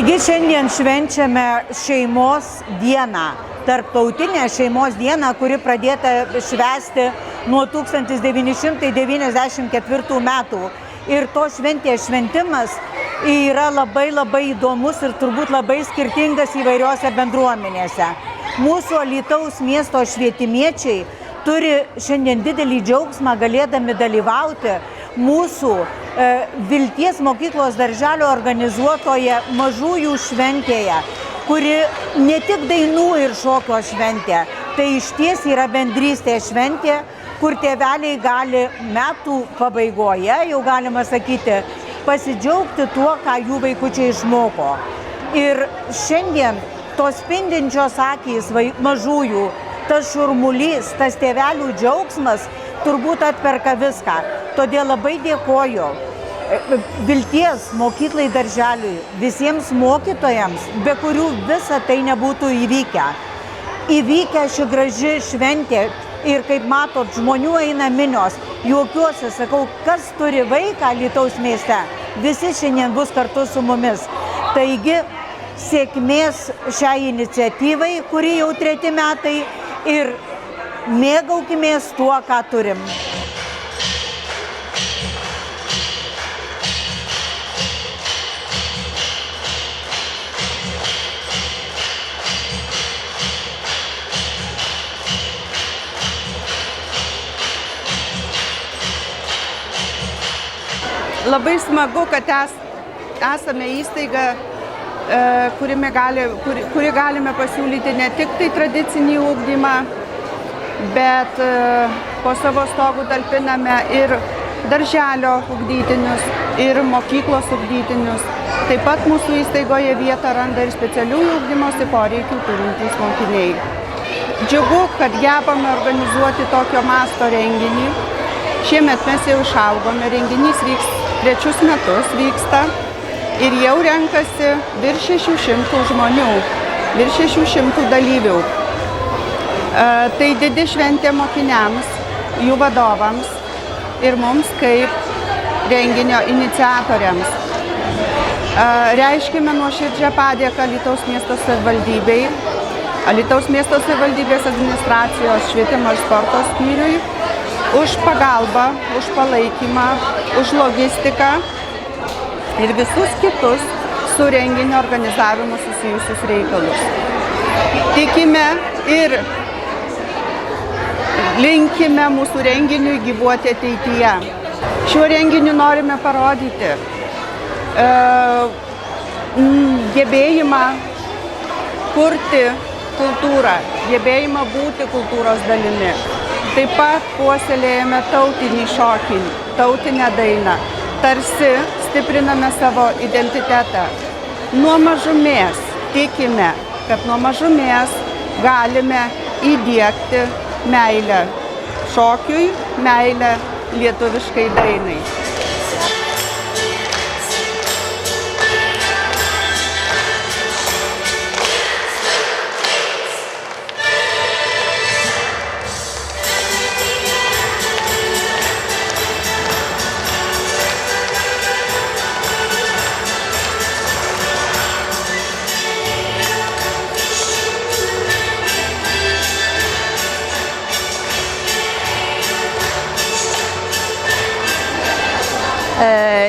Taigi šiandien švenčiame šeimos dieną, tarptautinę šeimos dieną, kuri pradėta švęsti nuo 1994 metų. Ir to šventės šventimas yra labai įdomus ir turbūt labai skirtingas įvairiose bendruomenėse. Mūsų Alytaus miesto švietimiečiai turi šiandien didelį džiaugsmą galėdami dalyvauti mūsų Vilties mokyklos darželio organizuotoje mažųjų šventėje, kuri ne tik dainų ir šokio šventė, tai išties yra bendrystės šventė, kur tėveliai gali metų pabaigoje, jau galima sakyti, pasidžiaugti tuo, ką jų vaikučiai išmoko. Ir šiandien tos spindinčios akys mažųjų, tas šurmulys, tas tėvelių džiaugsmas turbūt atperka viską. Todėl labai dėkoju Vilties mokyklai darželiui, visiems mokytojams, be kurių visa tai nebūtų įvykę. Įvykę ši graži šventė ir kaip matot, žmonių eina minios. Juokiuosi, sakau, kas turi vaiką Alytaus mieste, visi šiandien bus kartu su mumis. Taigi, sėkmės šiai iniciatyvai, kuri jau 3 metai, ir mėgaukimės tuo, ką turim. Labai smagu, kad esame įstaiga, kuri galime pasiūlyti ne tik tai tradicinį ugdymą, bet po savo stogu talpiname ir darželio ugdytinius, ir mokyklos ugdytinius. Taip pat mūsų įstaigoje vietą randa ir specialiųjų ugdymosi poreikių turintys mokiniai. Džiugu, kad gebame organizuoti tokio masto renginį. Šiemet mes jau išaugome, renginys vyks 3 metus vyksta ir jau renkasi virš 600 žmonių, virš 600 dalyvių. Tai didi šventė mokiniams, jų vadovams ir mums kaip renginio iniciatoriams. Reiškime nuoširdžią padėką Alytaus miesto savivaldybei, Alytaus miesto savivaldybės administracijos švietimo ir sporto skyriui už pagalbą, už palaikymą, už logistiką ir visus kitus su renginio organizavimu susijusius reikalus. Tikime ir linkime mūsų renginiui gyvuoti ateityje. Šiuo renginiu norime parodyti gebėjimą kurti kultūrą, gebėjimą būti kultūros dalimi. Taip pat puoselėjame tautinį šokį, tautinę dainą, tarsi stipriname savo identitetą. Nuo mažumės tikime, kad nuo mažumės galime įdiegti meilę šokiui, meilę lietuviškai dainai.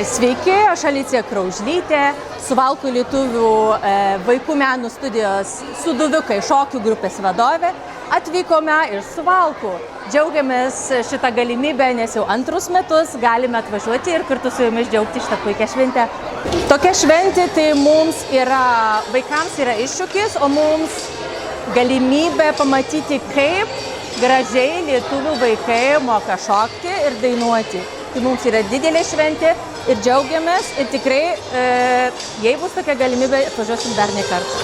Sveiki, aš Alicija Kraužlytė, Suvalkų lietuvių vaikų menų studijos Sūduviukai šokių grupės vadovė. Atvykome iš Suvalkų. Džiaugiamės šitą galimybę, nes jau 2 metus galime atvažiuoti ir kartu su jumis džiaugti šitą puikią šventę. Tokia šventė tai mums vaikams yra iššūkis, o mums galimybė pamatyti, kaip gražiai lietuvių vaikai moka šokti ir dainuoti. Tai mums yra didelė šventė ir džiaugiamės ir tikrai, jei bus tokia galimybė, atvažiuosim dar ne kartą.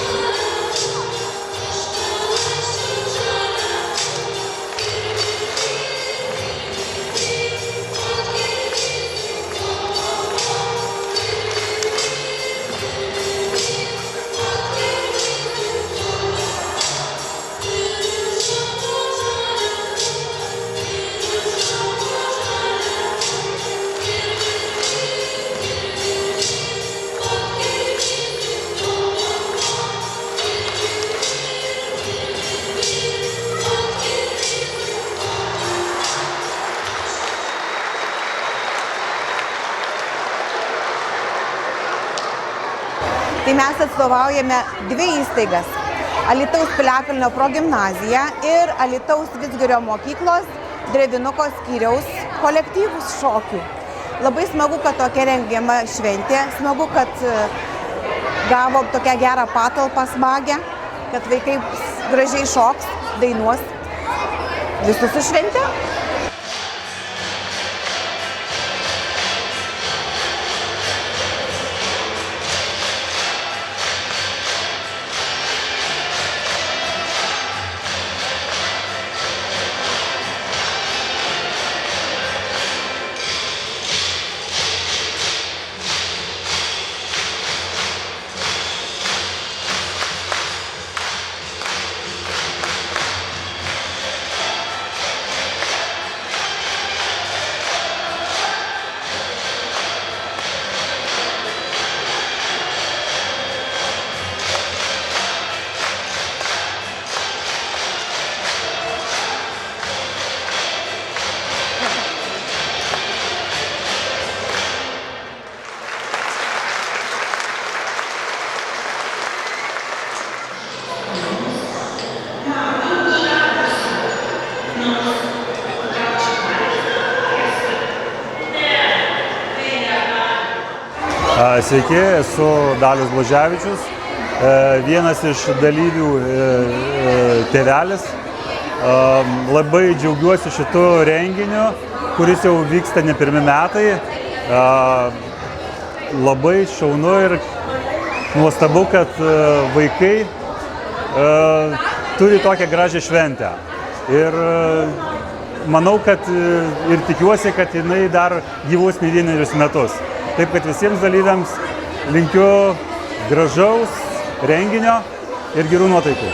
Tai mes atstovaujame dvi įstaigas. Alytaus Piliakalnio progimnaziją ir Alytaus Vidzgirio mokyklos Drevinuko skyriaus kolektyvus šokių. Labai smagu, kad tokia rengiama šventė, smagu, kad gavom tokią gerą patalpą smagę, kad vaikai gražiai šoks, dainuos. Visus su švente. Sveiki, esu Dalius Blaževičius, vienas iš dalyvių tėvelis. Labai džiaugiuosi šitu renginiu, kuris jau vyksta ne pirmi metai. Labai šaunu ir nuostabu, kad vaikai turi tokią gražią šventę. Ir manau, kad ir tikiuosi, kad jinai dar gyvuos ne vienerius metus. Taip, kad visiems dalyviams linkiu gražaus renginio ir gerų nuotaikų.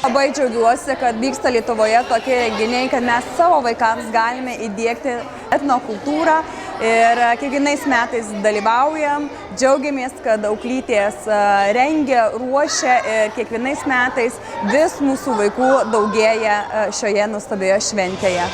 Labai džiaugiuosi, kad vyksta Lietuvoje tokie renginiai, kad mes savo vaikams galime įdiegti etnokultūrą ir kiekvienais metais dalyvaujam, džiaugiamės, kad auklytės rengia, ruošia ir kiekvienais metais vis mūsų vaikų daugėja šioje nuostabioje šventėje.